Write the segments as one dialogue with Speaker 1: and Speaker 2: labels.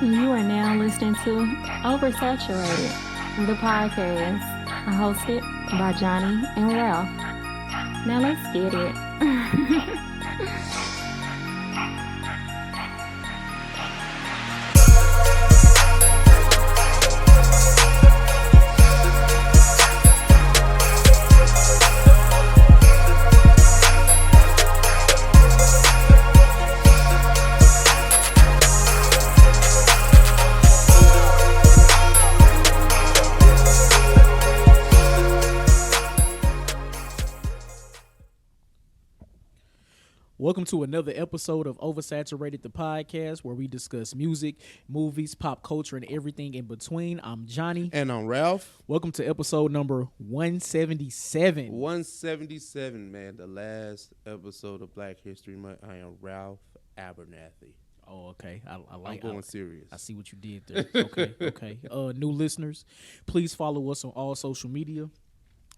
Speaker 1: You are now listening to Oversaturated, the podcast hosted by Johnnie and Ralph. Now let's get it.
Speaker 2: Welcome to another episode of Oversaturated, the podcast, where we discuss music, movies, pop culture, and everything in between. I'm Johnnie.
Speaker 3: And I'm Ralph.
Speaker 2: Welcome to episode number 177.
Speaker 3: 177, man. The last episode of Black History Month. I am Ralph Abernathy.
Speaker 2: Oh, okay. I like
Speaker 3: I'm going serious.
Speaker 2: I see what you did there. Okay. New listeners, please follow us on all social media.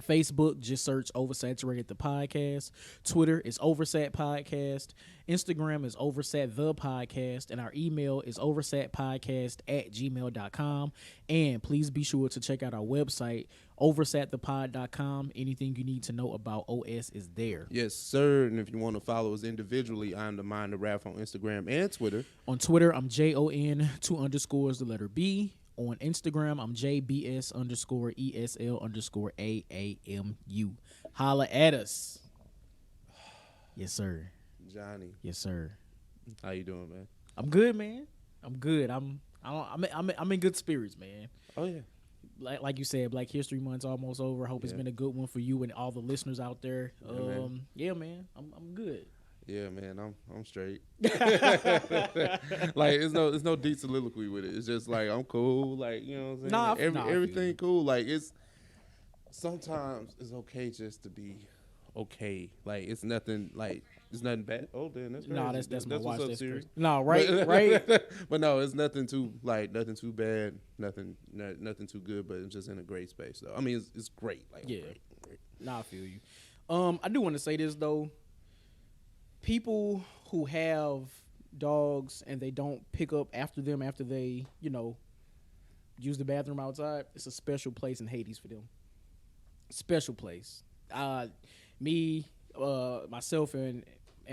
Speaker 2: Facebook, just search Oversaturated the podcast. Twitter is Oversat Podcast. Instagram is Oversat the podcast. And our email is oversatpodcast@gmail.com. And please be sure to check out our website, oversatthepod.com. Anything you need to know about OS is there.
Speaker 3: Yes, sir. And if you want to follow us individually, I'm the Mind of Ralph on Instagram and Twitter.
Speaker 2: On Twitter, I'm JON2_B. On Instagram, I'm JBS_ESL_AAMU. Holla at us. Yes, sir.
Speaker 3: Johnny.
Speaker 2: Yes, sir.
Speaker 3: How you doing, man?
Speaker 2: I'm good, man. I'm good. I'm in good spirits, man.
Speaker 3: Oh, yeah.
Speaker 2: Like you said, Black History Month's almost over. Hope it's been a good one for you and all the listeners out there. Yeah, man. I'm good.
Speaker 3: Yeah, man, I'm straight. Like it's no deep soliloquy with it. It's just like I'm cool. Like, you know what I'm saying? Everything cool. Like sometimes it's okay just to be okay. Like it's nothing bad. Oh, then that's crazy.
Speaker 2: Nah, that's my watch.
Speaker 3: What's up, Siri?
Speaker 2: No, right.
Speaker 3: But no, it's nothing too bad, nothing too good. But it's just in a great space though. I mean, it's great. Like
Speaker 2: yeah,
Speaker 3: great.
Speaker 2: Nah, I feel you. I do want to say this though. People who have dogs and they don't pick up after them after they, use the bathroom outside, it's a special place in Hades for them. Special place. Myself and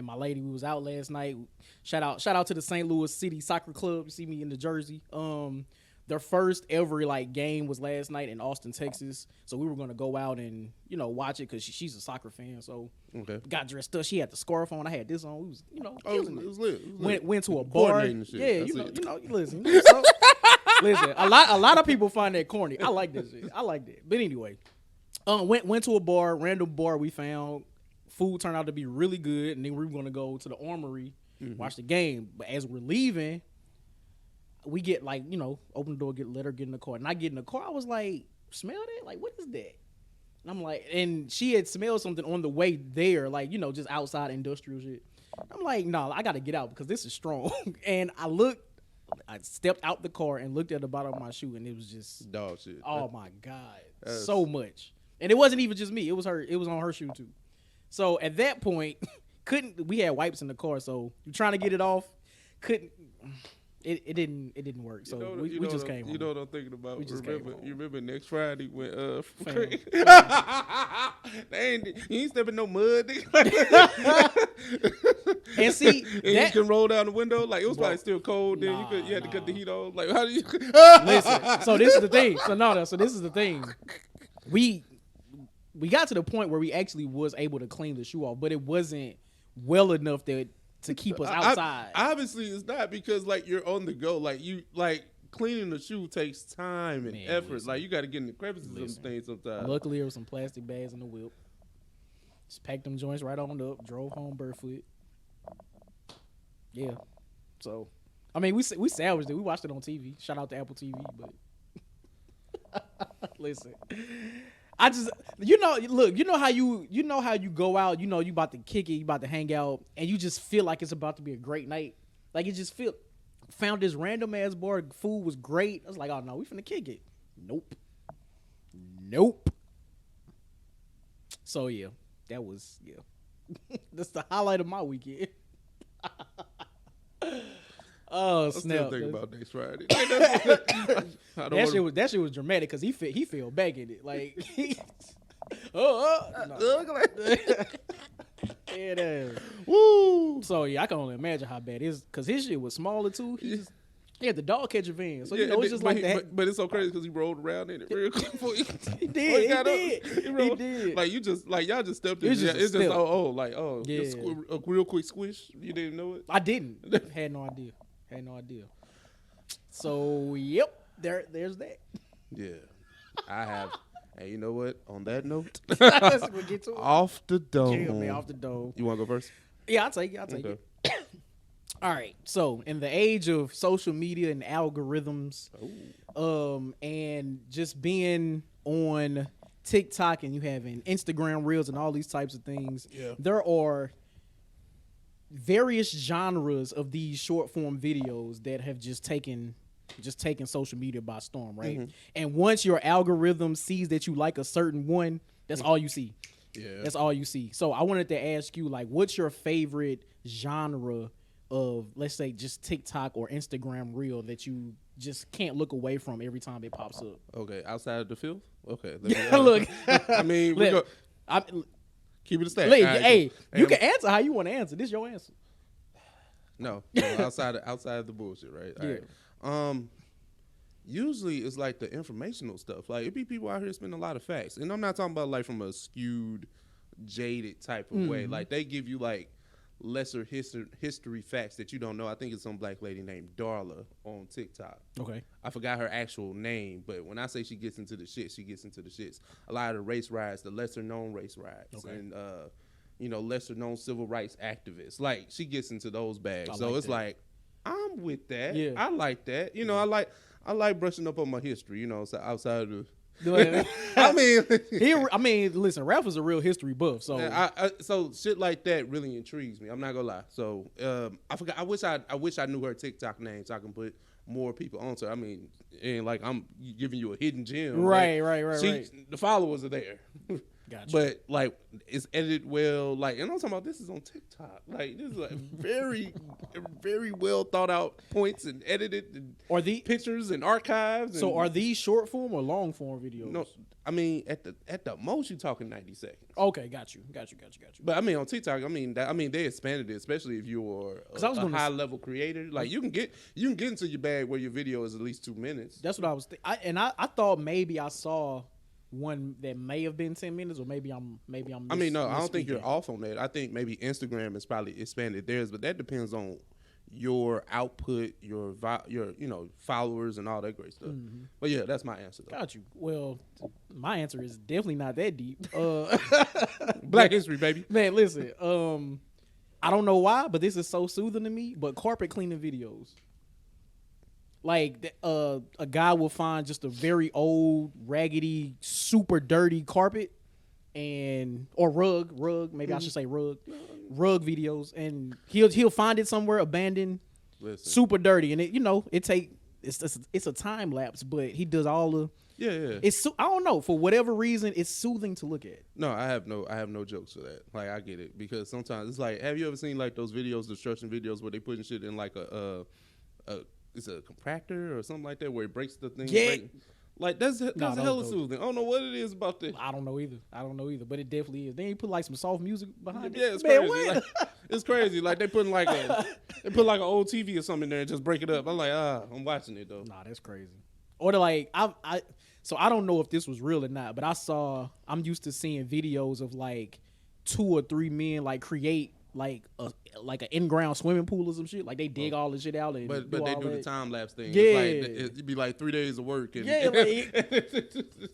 Speaker 2: my lady, we was out last night. Shout out to the St. Louis City Soccer Club. You see me in the jersey. Their first ever game was last night in Austin, Texas. So we were gonna go out and watch it because she's a soccer fan. So got dressed up. She had the scarf on. I had this on. We was
Speaker 3: it was lit.
Speaker 2: Went to a bar. Yeah, listen. So, listen. A lot of people find that corny. I like this shit. I like that. But anyway, went to a bar, random bar we found. Food turned out to be really good, and then we were gonna go to the Armory, watch the game. But as we're leaving, we get open the door, let her get in the car. And I get in the car, I was like, smell that? Like, what is that? And I'm like, and she had smelled something on the way there, just outside industrial shit. I'm like, no, I got to get out because this is strong. And I stepped out the car and looked at the bottom of my shoe, and it was just
Speaker 3: dog shit.
Speaker 2: Oh my God. So much. And it wasn't even just me. It was her. It was on her shoe too. So at that point, we had wipes in the car, so you're trying to get it off, couldn't. It didn't work, so we just came home.
Speaker 3: You know what I'm thinking about? You remember next Friday when
Speaker 2: you
Speaker 3: ain't stepping no mud.
Speaker 2: And see,
Speaker 3: you can roll down the window. Like it was probably still cold. Then you had to cut the heat on. Like how do you?
Speaker 2: Listen. So this is the thing. So this is the thing. We got to the point where we actually was able to clean the shoe off, but it wasn't well enough to keep us outside.
Speaker 3: Obviously, it's not because you're on the go. Cleaning the shoe takes time and effort.
Speaker 2: Listen.
Speaker 3: You got to get in the crevices of things sometimes.
Speaker 2: Luckily, there was some plastic bags in the whip. Just packed them joints right on up. Drove home barefoot. Yeah. So, I mean, we salvaged it. We watched it on TV. Shout out to Apple TV. But listen. I just, look, you know how you go out, you about to kick it, you about to hang out, and you just feel like it's about to be a great night. Like, it just found this random ass bar, food was great. I was like, oh no, we finna kick it. Nope. So yeah, that was, that's the highlight of my weekend. Oh,
Speaker 3: I'm
Speaker 2: snap.
Speaker 3: still thinking about next Friday.
Speaker 2: That shit was dramatic because he fell back in it. Like, yeah,
Speaker 3: woo.
Speaker 2: So yeah, I can only imagine how bad it is because his shit was smaller too. He had the dog catcher van, so you know it's just like that.
Speaker 3: But it's so crazy because he rolled around in it real quick.
Speaker 2: He did. He did.
Speaker 3: Like y'all just stepped in. It's just a real quick squish. You didn't know it.
Speaker 2: I didn't. Had no idea. So yep, there's that.
Speaker 3: Yeah, I have. And you know what? On that note,
Speaker 2: we'll get to it.
Speaker 3: Off the dome.
Speaker 2: Kill me off the dome.
Speaker 3: You want to go first?
Speaker 2: Yeah, I'll take it. All right. So in the age of social media and algorithms, and just being on TikTok and you having Instagram Reels and all these types of things, there are various genres of these short form videos that have just taken social media by storm, right? Mm-hmm. And once your algorithm sees that you like a certain one, that's all you see. Yeah. That's all you see. So I wanted to ask you, like, what's your favorite genre of, let's say, just TikTok or Instagram Reel that you just can't look away from every time it pops up?
Speaker 3: Okay, outside of the filth? Okay.
Speaker 2: Look.
Speaker 3: I mean, we go. Keep it a stack.
Speaker 2: Hey, you can answer how you want to answer. This is your answer.
Speaker 3: No, outside of the bullshit, right?
Speaker 2: Yeah.
Speaker 3: All right. Usually it's like the informational stuff. Like, it be people out here spending a lot of facts. And I'm not talking about like from a skewed, jaded type of way. Like, they give you like lesser history facts that you don't know. I think it's some black lady named Darla on TikTok. Okay. I forgot her actual name, but when I say she gets into the shit, she gets into the shits. A lot of the race riots, the lesser known race riots, and lesser known civil rights activists. Like, she gets into those bags. So it's like, I'm with that. Yeah. I like that. You know, I like brushing up on my history, you know, so outside of
Speaker 2: I mean, listen, Ralph is a real history buff, so
Speaker 3: so shit like that really intrigues me. I'm not gonna lie. So I forgot. I wish I knew her TikTok name so I can put more people onto her. I mean, and like I'm giving you a hidden gem.
Speaker 2: Right.
Speaker 3: The followers are there.
Speaker 2: Gotcha.
Speaker 3: But like it's edited well. Like, and I'm talking about this is on TikTok. Like, this is like very, very well thought out points and edited. And
Speaker 2: are the
Speaker 3: pictures and archives?
Speaker 2: So are these short form or long form videos?
Speaker 3: No, I mean at the most you're talking 90 seconds.
Speaker 2: Okay, got you.
Speaker 3: But I mean on TikTok, I mean they expanded it, especially if you're a high level creator. Like you can get into your bag where your video is at least 2 minutes.
Speaker 2: That's what I was thinking. I thought maybe I saw one that may have been 10 minutes, or maybe I'm. I
Speaker 3: mean, no, I don't think you're off on that. I think maybe Instagram has probably expanded theirs, but that depends on your output, your followers, and all that great stuff. Mm-hmm. But yeah, that's my answer. Though.
Speaker 2: Got you. Well, my answer is definitely not that deep.
Speaker 3: Black history, baby.
Speaker 2: Man, listen. I don't know why, but this is so soothing to me. But carpet cleaning videos. Like a guy will find just a very old, raggedy, super dirty carpet or rug. Maybe I should say rug videos, and he'll find it somewhere abandoned, super dirty, and it's a time lapse, but he does all the I don't know, for whatever reason it's soothing to look at.
Speaker 3: No, I have no jokes for that. Like, I get it, because sometimes it's like, have you ever seen like those videos, destruction videos, where they putting shit in like it's a compactor or something like that where it breaks the thing?
Speaker 2: Yeah.
Speaker 3: Like that's hella soothing. I don't know what it is about this.
Speaker 2: I don't know either, but it definitely is. Then you put like some soft music behind it.
Speaker 3: Yeah, it's crazy. Like, it's crazy. Like they put like an old TV or something in there and just break it up. I'm like, I'm watching it though.
Speaker 2: Nah, that's crazy. Or I don't know if this was real or not, but I'm used to seeing videos of like 2 or 3 men like create like an in-ground swimming pool or some shit. Like they dig all the shit out and
Speaker 3: but they do the time lapse thing.
Speaker 2: Yeah,
Speaker 3: it'd be like 3 days of work. And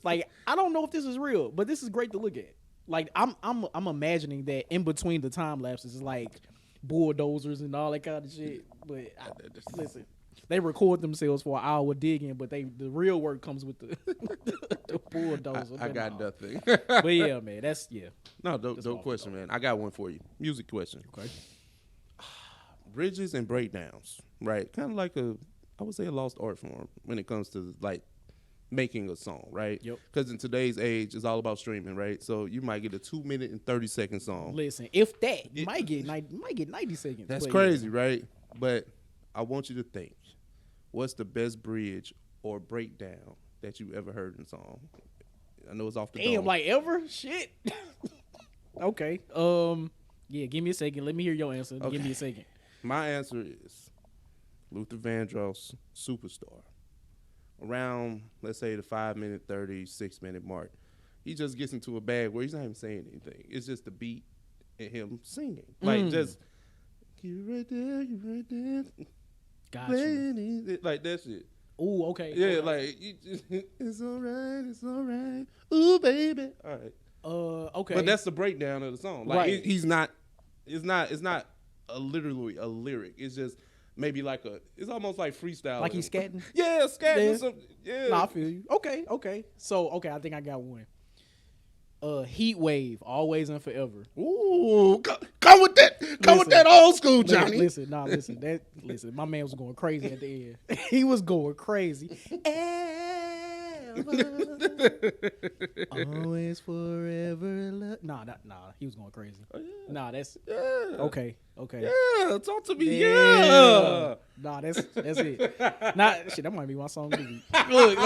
Speaker 2: like I don't know if this is real, but this is great to look at. Like I'm imagining that in between the time lapses is like bulldozers and all that kind of shit. But listen, they record themselves for an hour digging, but the real work comes with the bulldozer.
Speaker 3: I got nothing.
Speaker 2: But yeah, man, No,
Speaker 3: dope question, man. I got one for you. Music question.
Speaker 2: Okay.
Speaker 3: Bridges and breakdowns, right? Kind of like I would say a lost art form when it comes to like making a song, right?
Speaker 2: Yep.
Speaker 3: Because in today's age, it's all about streaming, right? So you might get a 2 minute and 30-second song.
Speaker 2: Listen, if that, you might get 90 seconds.
Speaker 3: That's crazy, right? But I want you to think, what's the best bridge or breakdown that you ever heard in a song? I know it's off the dome.
Speaker 2: Damn, like ever? Shit. Okay. Yeah, give me a second. Let me hear your answer.
Speaker 3: Okay.
Speaker 2: Give me a second.
Speaker 3: My answer is Luther Vandross, Superstar. Around, let's say, the 5-minute, 36-minute mark, he just gets into a bag where he's not even saying anything. It's just the beat and him singing. Like, just, you right there, you right there.
Speaker 2: Gotcha.
Speaker 3: Like, that shit.
Speaker 2: Ooh, okay.
Speaker 3: Yeah,
Speaker 2: okay.
Speaker 3: like, you just, it's all right. Ooh, baby. All right.
Speaker 2: Okay.
Speaker 3: But that's the breakdown of the song. Like,
Speaker 2: Right.
Speaker 3: He's not, it's not literally a lyric. It's just maybe like it's almost like freestyle.
Speaker 2: Like he's scatting?
Speaker 3: Yeah, scatting.
Speaker 2: Yeah. Nah, I feel you. Okay. So, I think I got one. Heat Wave, Always and Forever.
Speaker 3: Ooh, come with that old school, Johnny.
Speaker 2: Listen. My man was going crazy at the end. He was going crazy. Always, forever. Nah, he was going crazy.
Speaker 3: Oh, yeah.
Speaker 2: Nah, that's
Speaker 3: yeah.
Speaker 2: Okay.
Speaker 3: Yeah, talk to me. Yeah.
Speaker 2: Nah, that's it. Nah, shit, that might be my song of the week. Look,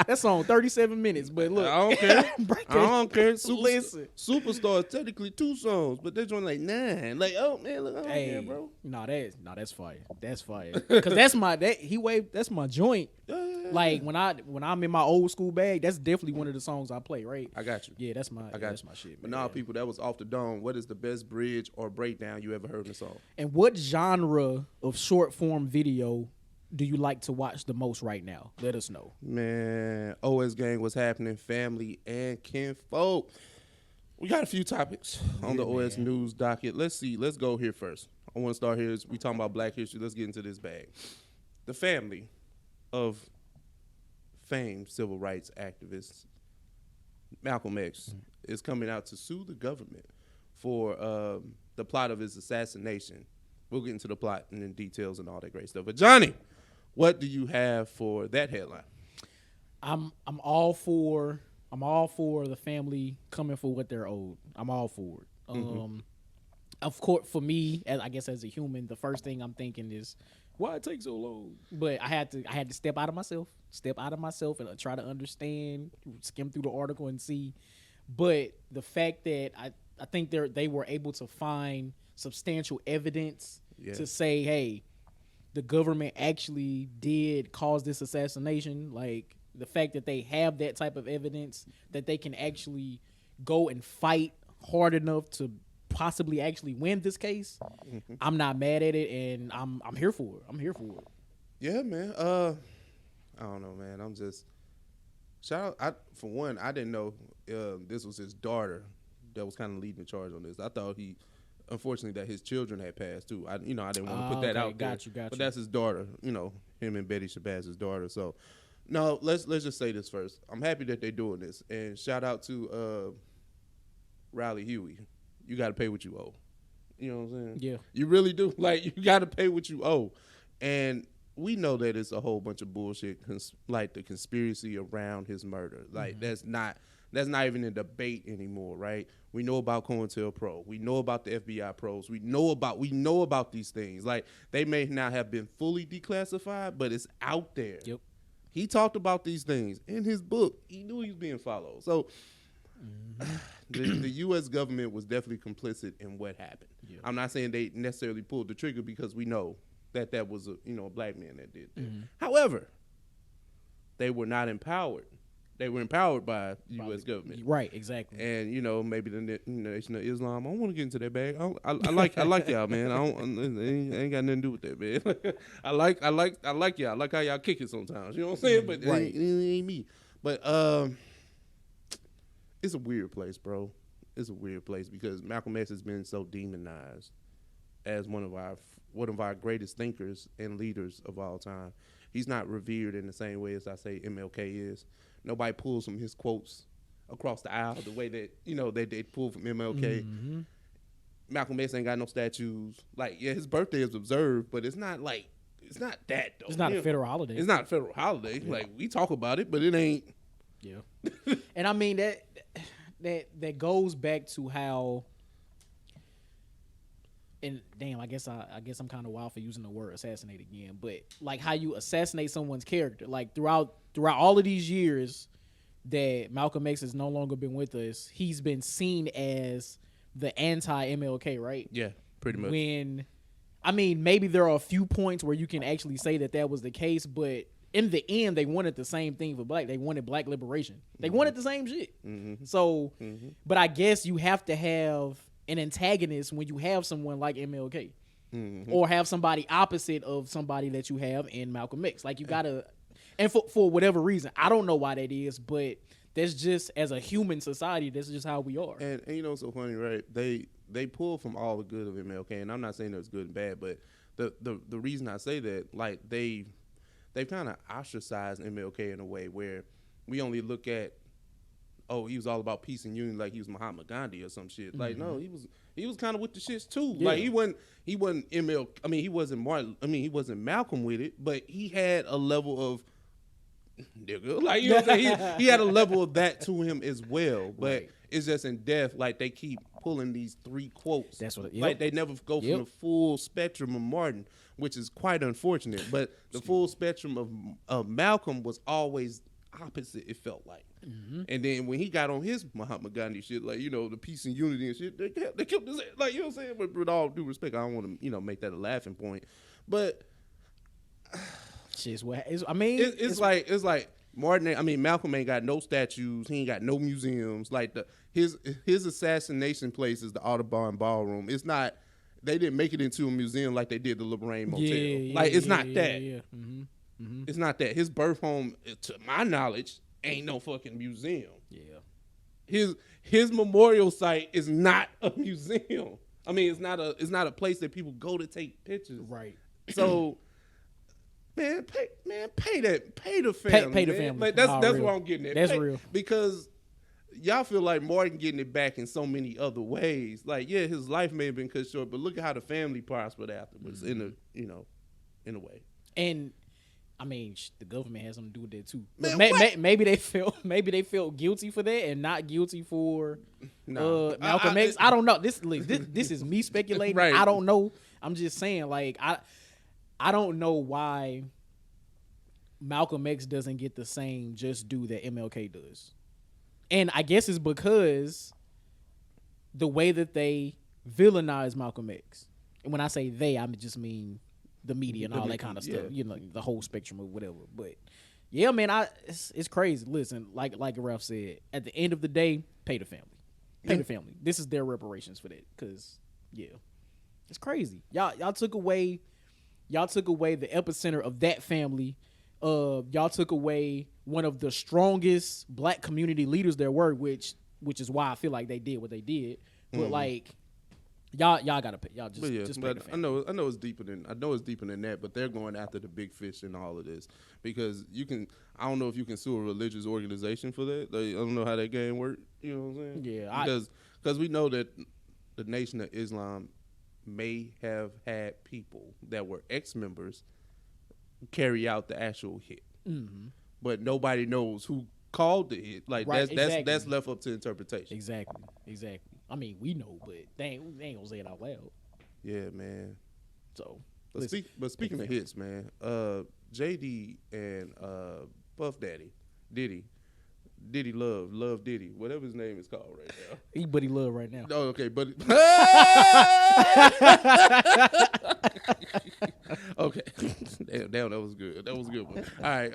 Speaker 2: that's on 37 minutes. But look,
Speaker 3: I don't care. I don't care.
Speaker 2: Listen,
Speaker 3: Superstar is technically 2 songs, but they're doing like 9. Like, oh man, look, I don't care, bro.
Speaker 2: Nah, that's fire. That's fire. Cause that's my Heat Wave. That's my joint.
Speaker 3: Yeah.
Speaker 2: Like when I'm in my old school bag, that's definitely one of the songs I play. Right.
Speaker 3: I got you.
Speaker 2: Yeah, that's my shit.
Speaker 3: But now, people, that was off the dome. What is the best bridge or breakdown you ever heard in a song?
Speaker 2: And what genre of short form video do you like to watch the most right now? Let us know.
Speaker 3: Man, OS Gang, what's happening? Family and kinfolk. We got a few topics on the OS news docket. Let's see. Let's go here first. I want to start here. We talking about Black history. Let's get into this bag. The family of famed civil rights activist Malcolm X is coming out to sue the government for the plot of his assassination. We'll get into the plot and the details and all that great stuff. But Johnny, what do you have for that headline?
Speaker 2: I'm all for the family coming for what they're owed. I'm all for it. Of course, for me, I guess as a human, the first thing I'm thinking is why it takes so long. But I had to step out of myself and try to understand, skim through the article and see. But the fact that I think they were able to find substantial evidence to say, hey, the government actually did cause this assassination. Like the fact that they have that type of evidence, that they can actually go and fight hard enough to possibly actually win this case. I'm not mad at it, and I'm here for it.
Speaker 3: Yeah, man. I don't know, man. I'm just shout out. For one, I didn't know this was his daughter that was kind of leading the charge on this. I thought unfortunately, that his children had passed too. I didn't want to put that out there.
Speaker 2: Got you.
Speaker 3: But that's his daughter. Him and Betty Shabazz's daughter. So, no, let's just say this first. I'm happy that they're doing this, and shout out to Riley Huey. You got to pay what you owe. You know what I'm saying?
Speaker 2: Yeah.
Speaker 3: You really do. Like, you got to pay what you owe. And we know that it's a whole bunch of bullshit, like the conspiracy around his murder. Like, that's not even a debate anymore, right? We know about COINTELPRO. We know about the FBI pros. We know about these things. Like, they may not have been fully declassified, but it's out there.
Speaker 2: Yep.
Speaker 3: He talked about these things in his book. He knew he was being followed. So, the U.S. government was definitely complicit in what happened. Yeah. I'm not saying they necessarily pulled the trigger because we know that was a black man that did that. However, they were not empowered. They were empowered by the U.S. government.
Speaker 2: Right, exactly.
Speaker 3: And maybe the Nation of Islam. I don't want to get into that bag. I like y'all, man. I ain't got nothing to do with that, man. I like y'all. I like how y'all kick it sometimes. You know what I'm saying? But
Speaker 2: right.
Speaker 3: it ain't me. But it's a weird place, bro. It's a weird place because Malcolm X has been so demonized as one of our greatest thinkers and leaders of all time. He's not revered in the same way as I say MLK is. Nobody pulls from his quotes across the aisle the way that that they pull from MLK. Malcolm X ain't got no statues. Like, yeah, his birthday is observed, but it's not that though.
Speaker 2: It's not a federal holiday.
Speaker 3: It's not a federal holiday. Yeah. Like, we talk about it, but it ain't.
Speaker 2: Yeah. And I mean that goes back to how and damn, I guess I'm kind of wild for using the word assassinate again, but like how you assassinate someone's character, like throughout all of these years that Malcolm X has no longer been with us, he's been seen as the anti-MLK, right?
Speaker 3: Yeah, pretty much.
Speaker 2: Maybe there are a few points where you can actually say that was the case, but in the end, they wanted the same thing for black. They wanted black liberation. They wanted the same shit. So, but I guess you have to have an antagonist when you have someone like MLK, or have somebody opposite of somebody that you have in Malcolm X. Like you gotta, and for whatever reason, I don't know why that is, but that's just, as a human society, that's just how we are.
Speaker 3: And you know what's so funny, right? They pull from all the good of MLK, and I'm not saying there's good and bad, but the reason I say that, like they've kind of ostracized MLK in a way where we only look at, oh, he was all about peace and unity, like he was Mahatma Gandhi or some shit. Like, no, he was kind of with the shits too. Yeah. Like he wasn't ML. I mean, he wasn't Martin. I mean, he wasn't Malcolm with it, but he had a level of nigga. Like, you know what I'm saying? He had a level of that to him as well. But it's just in depth, like they keep pulling these three quotes.
Speaker 2: That's what.
Speaker 3: Like they never go from the full spectrum of Martin, which is quite unfortunate. But the full spectrum of Malcolm was always opposite, it felt like. And then when he got on his Mahatma Gandhi shit, like, you know, the peace and unity and shit, they killed his, like, you know what I'm saying? But with all due respect, I don't want to, you know, make that a laughing point. But
Speaker 2: shit's what
Speaker 3: it's like Martin. I mean, Malcolm ain't got no statues. He ain't got no museums. Like his assassination place is the Audubon Ballroom. It's not. They didn't make it into a museum like they did the Lorraine Motel. It's not that. Yeah. It's not that. His birth home, to my knowledge, ain't no fucking museum. Yeah. His memorial site is not a museum. I mean, it's not a place that people go to take pictures.
Speaker 2: Right.
Speaker 3: So, pay the family.
Speaker 2: Pay the family.
Speaker 3: Like, that's what I'm getting at.
Speaker 2: That's real.
Speaker 3: Because y'all feel like Martin getting it back in so many other ways. Like, yeah, his life may have been cut short, but look at how the family prospered afterwards in a way.
Speaker 2: And I mean, the government has something to do with that too. But maybe they felt guilty for that and not guilty for Malcolm X. I don't know. This is me speculating. Right. I don't know. I'm just saying, like, I don't know why Malcolm X doesn't get the same just due that MLK does. And I guess it's because the way that they villainize Malcolm X. And when I say they, I just mean the media and all that kind of stuff, you know, the whole spectrum of whatever. But yeah, man, it's crazy. Listen, like Ralph said, at the end of the day, pay the family. Pay the family. This is their reparations for that. Cause it's crazy. Y'all took away the epicenter of that family. Y'all took away one of the strongest black community leaders there were, which is why I feel like they did what they did. But like, Y'all gotta pay. Y'all just pay the family.
Speaker 3: I know it's deeper than that. But they're going after the big fish in all of this because I don't know if you can sue a religious organization for that. I don't know how that game works. You know what I'm saying?
Speaker 2: Yeah.
Speaker 3: Because we know that the Nation of Islam may have had people that were ex-members carry out the actual hit, but nobody knows who called the hit. Like that's left up to interpretation.
Speaker 2: Exactly. I mean, we know, but they ain't gonna say it out loud.
Speaker 3: Yeah, man.
Speaker 2: So,
Speaker 3: but speaking of hits, man, JD and Puff Daddy, Diddy Love Diddy, whatever his name is called right now.
Speaker 2: He Buddy Love right now.
Speaker 3: Oh, okay, Buddy. Okay, damn, that was good. That was a good one. All right,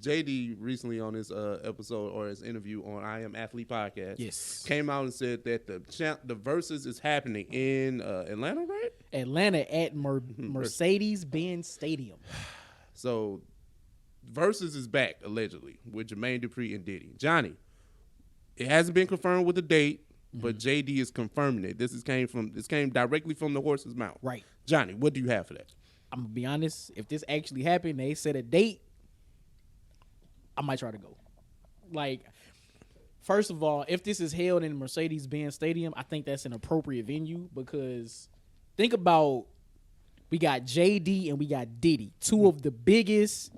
Speaker 3: JD recently on his episode or his interview on I Am Athlete podcast, came out and said that the Versus is happening in Atlanta, right?
Speaker 2: Atlanta at Mercedes-Benz Stadium. So,
Speaker 3: Versus is back allegedly with Jermaine Dupri and Diddy. Johnny, it hasn't been confirmed with a date, but JD is confirming it. This came directly from the horse's mouth.
Speaker 2: Right.
Speaker 3: Johnny, what do you have for that?
Speaker 2: I'm gonna be honest. If this actually happened, they set a date, I might try to go. Like, first of all, if this is held in Mercedes-Benz Stadium, I think that's an appropriate venue because think about, we got JD and we got Diddy, two of the biggest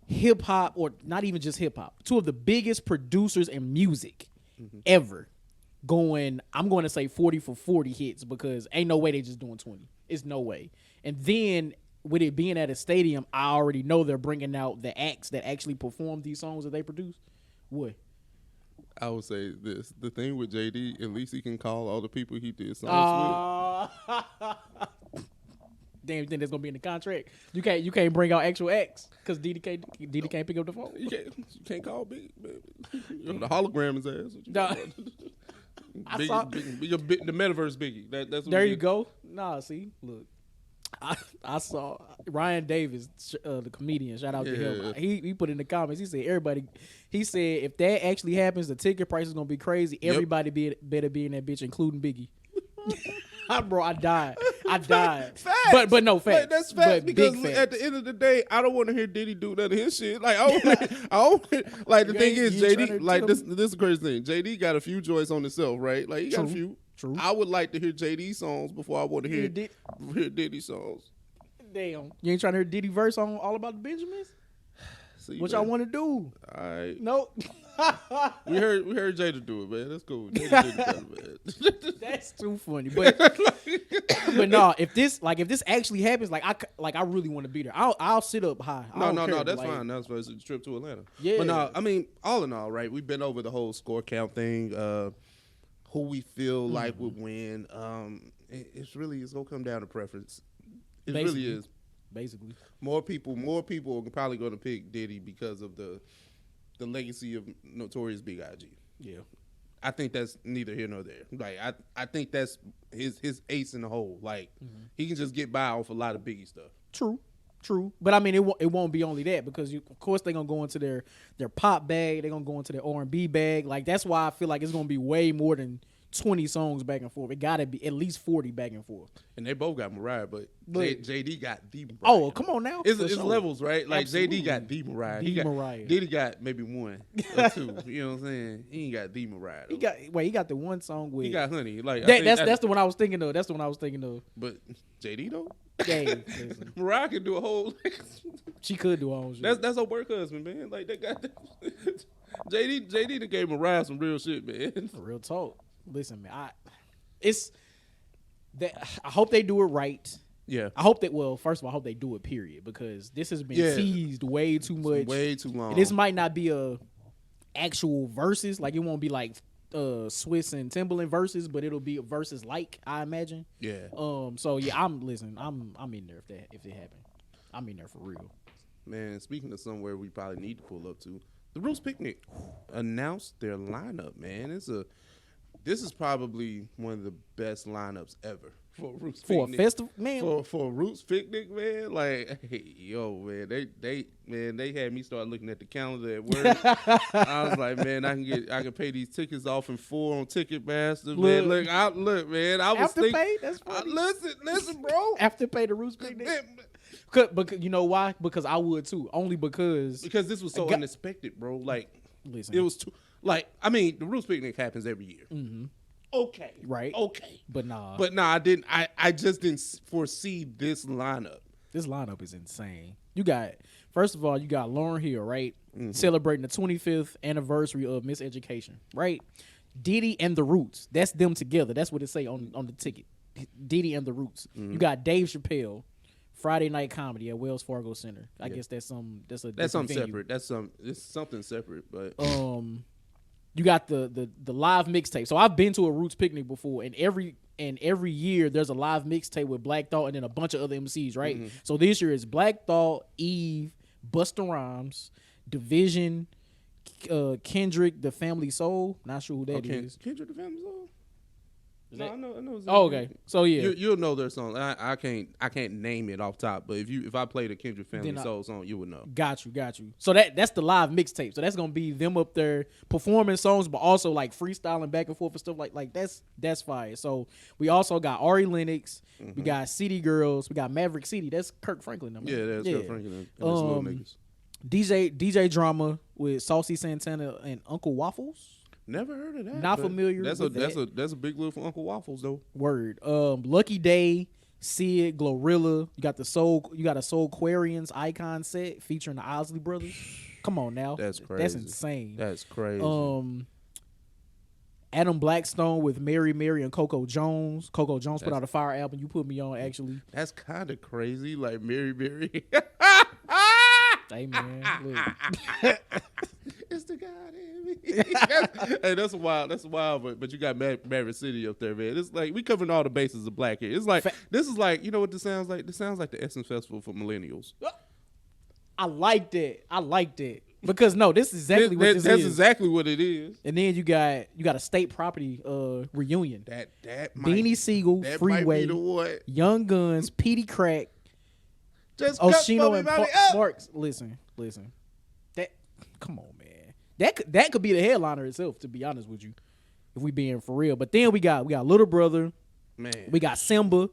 Speaker 2: hip-hop, or not even just hip-hop, two of the biggest producers in music ever. going, I'm going to say 40 for 40 hits because ain't no way they just doing 20. It's no way. And then with it being at a stadium, I already know they're bringing out the acts that actually perform these songs that they produce. What?
Speaker 3: I would say this: the thing with JD, at least he can call all the people he did songs with.
Speaker 2: Damn, you think that's gonna be in the contract? You can't bring out actual acts because Diddy can't pick up the phone.
Speaker 3: You can't call Biggie. The hologram is ass. The metaverse Biggie. That's what
Speaker 2: there you go. Nah, see, look. I saw Ryan Davis, the comedian. Shout out to him. He put in the comments. He said everybody. He said if that actually happens, the ticket price is gonna be crazy. Everybody better be in that bitch, including Biggie. Bro, I died.
Speaker 3: Facts.
Speaker 2: But no facts.
Speaker 3: Like, that's facts because
Speaker 2: facts.
Speaker 3: at the end of the day, I don't want to hear Diddy do none of his shit. Like like the thing is, JD. Like this is the crazy thing. JD got a few joints on himself, right? Like he got a few. True. I would like to hear JD songs before I want to hear Diddy songs.
Speaker 2: Damn, you ain't trying to hear Diddy verse on All About the Benjamins?
Speaker 3: See,
Speaker 2: what y'all want to do?
Speaker 3: All right.
Speaker 2: Nope.
Speaker 3: we heard Jada do it, man. That's cool. Man.
Speaker 2: That's too funny. But no, if this actually happens, I really want to be there. I'll sit up high.
Speaker 3: No, that's fine. That's a trip to Atlanta.
Speaker 2: Yeah.
Speaker 3: But no, I mean, all in all, right? We've been over the whole score count thing. Who we feel like would win. It's gonna come down to preference. It really is.
Speaker 2: Basically, more
Speaker 3: people are probably gonna pick Diddy because of the legacy of Notorious Big IG. Yeah, I think that's neither here nor there. Like I think that's his ace in the hole. Like he can just get by off a lot of Biggie stuff. True.
Speaker 2: But I mean, it won't be only that because of course they're gonna go into their pop bag. They're gonna go into their R&B bag. Like that's why I feel like it's gonna be way more than 20 songs back and forth. It gotta be at least 40 back and forth.
Speaker 3: And they both got Mariah, but JD got the Mariah.
Speaker 2: Oh, come on now.
Speaker 3: It's levels, right? Like Absolutely. JD got the Mariah.
Speaker 2: Mariah.
Speaker 3: Diddy got maybe one or two. You know what I'm saying? He ain't got the Mariah.
Speaker 2: He got the one song with.
Speaker 3: He got Honey. Like
Speaker 2: that's the one I was thinking of. That's the one I was thinking of.
Speaker 3: But JD though.
Speaker 2: Yeah,
Speaker 3: Mariah can do a whole.
Speaker 2: She could do all shit.
Speaker 3: That's her work husband, man. Like they got JD that gave Mariah some real shit, man.
Speaker 2: Real talk. Listen, man, I hope they do it right.
Speaker 3: Yeah.
Speaker 2: I hope that. Well, first of all, I hope they do it. Period, because this has been teased way too much,
Speaker 3: way too long.
Speaker 2: And this might not be a actual verses. Like it won't be like Swiss and Timbaland verses, but it'll be a verses like I imagine.
Speaker 3: Yeah.
Speaker 2: So yeah, I'm in there if it happen. I'm in there for real.
Speaker 3: Man, speaking of somewhere we probably need to pull up to, the Roots Picnic announced their lineup. Man, this is probably one of the best lineups ever for a Roots Picnic.
Speaker 2: For a festival, man.
Speaker 3: For a Roots Picnic, man. Like, hey, yo, man, they had me start looking at the calendar at work. I was like, man, I can pay these tickets off in full on Ticketmaster. Man, look, man. I was thinking.
Speaker 2: Afterpay, that's funny.
Speaker 3: Listen, bro.
Speaker 2: Afterpay the Roots Picnic. Because you know why? Because I would too. Only because
Speaker 3: this was so unexpected, bro. Like,
Speaker 2: listen,
Speaker 3: it was too. Like, I mean, the Roots Picnic happens every year.
Speaker 2: Mm-hmm.
Speaker 3: Okay.
Speaker 2: Right.
Speaker 3: Okay.
Speaker 2: But nah,
Speaker 3: I didn't. I just didn't foresee this lineup.
Speaker 2: This lineup is insane. First of all, you got Lauryn Hill, right? Mm-hmm. Celebrating the 25th anniversary of Miseducation, right? Diddy and the Roots. That's them together. That's what it say on the ticket. Diddy and the Roots. Mm-hmm. You got Dave Chappelle. Friday night comedy at Wells Fargo Center. I guess that's something
Speaker 3: venue. Separate. It's something separate, but
Speaker 2: you got the live mixtape. So I've been to a Roots Picnic before, and every year there's a live mixtape with Black Thought and then a bunch of other MCs, right? Mm-hmm. So this year it's Black Thought, Eve, Busta Rhymes, Division, Kendrick, The Family Soul. Not sure who that is.
Speaker 3: Kendrick, The Family Soul. No, I know.
Speaker 2: Oh, okay. So yeah,
Speaker 3: you'll know their song. I can't name it off top, but if I play the Kendrick Family Soul song, you would know.
Speaker 2: Got you. So that's the live mixtape. So that's gonna be them up there performing songs, but also like freestyling back and forth and stuff like that's fire. So we also got Ari Lennox, we got City Girls, we got Maverick City. That's Kirk Franklin.
Speaker 3: Yeah, that's Kirk Franklin and his little niggas.
Speaker 2: DJ Drama with Saucy Santana and Uncle Waffles.
Speaker 3: Never heard of that.
Speaker 2: Not familiar.
Speaker 3: That's a big look for Uncle Waffles though.
Speaker 2: Word. Lucky Day, Sid, Glorilla. You got a Soulquarians icon set featuring the Osley Brothers. Come on now.
Speaker 3: That's crazy.
Speaker 2: That's insane.
Speaker 3: That's crazy.
Speaker 2: Adam Blackstone with Mary and Coco Jones. Coco Jones put out a fire album. You put me on, actually.
Speaker 3: That's kind of crazy. Like Mary.
Speaker 2: Hey, man. Look.
Speaker 3: It's the God in me. Hey, that's wild. But you got Maverick City up there, man. It's like we covering all the bases of black here. It's like this is like, you know what this sounds like? This sounds like the Essence Festival for millennials.
Speaker 2: I like that. Because no, this is exactly what this is.
Speaker 3: That's exactly what it is.
Speaker 2: And then you got a state property reunion.
Speaker 3: That
Speaker 2: Beanie Siegel,
Speaker 3: that
Speaker 2: Freeway,
Speaker 3: might be the one.
Speaker 2: Young Guns, Petey Crack,
Speaker 3: Just
Speaker 2: Oshino and Sparks. Listen. That come on, man. That could be the headliner itself, to be honest with you, if we being for real. But then we got Little Brother,
Speaker 3: man. We
Speaker 2: got Simba,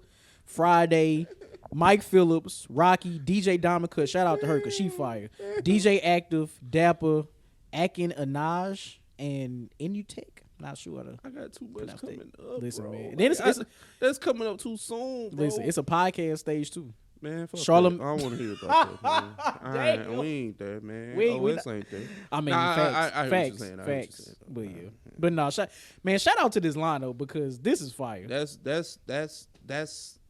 Speaker 2: Friday, Mike Phillips, Rocky, DJ Dominica. Shout out to her because she fire. DJ Active, Dapper, Akin Anaj, and Inutech. Not sure.
Speaker 3: I got too much coming up.
Speaker 2: Listen,
Speaker 3: bro.
Speaker 2: man. Then
Speaker 3: that's coming up too soon, bro.
Speaker 2: Listen, it's a podcast stage too.
Speaker 3: Man, fuck
Speaker 2: Charlotte,
Speaker 3: that. I don't want to hear about that, man. We ain't there, man.
Speaker 2: We
Speaker 3: ain't there.
Speaker 2: I mean, facts. But yeah, but no, shout out to this lineup because this is fire.
Speaker 3: That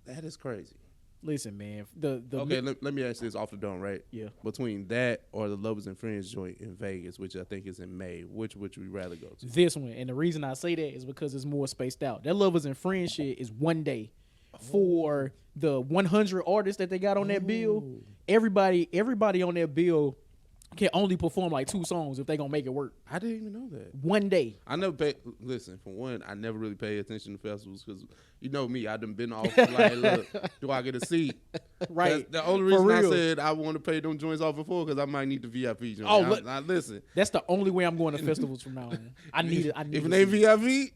Speaker 3: is crazy.
Speaker 2: Listen, man.
Speaker 3: Okay, let me ask this off the dome, right?
Speaker 2: Yeah.
Speaker 3: Between that or the Lovers and Friends joint in Vegas, which I think is in May, which would you rather go to?
Speaker 2: This one, and the reason I say that is because it's more spaced out. That Lovers and Friends shit is one day. For the 100 artists that they got on that bill, everybody on that bill can only perform like 2 songs if they gonna make it work.
Speaker 3: I didn't even know that.
Speaker 2: One day.
Speaker 3: I never pay. Listen, for one, I never really pay attention to festivals because you know me. I done been off like, look, do I get a seat?
Speaker 2: Right.
Speaker 3: That's the only reason I said I want to pay them joints off before because I might need the VIP joint.
Speaker 2: Oh, look,
Speaker 3: listen.
Speaker 2: That's the only way I'm going to festivals from now on. I need it.
Speaker 3: If it ain't VIP.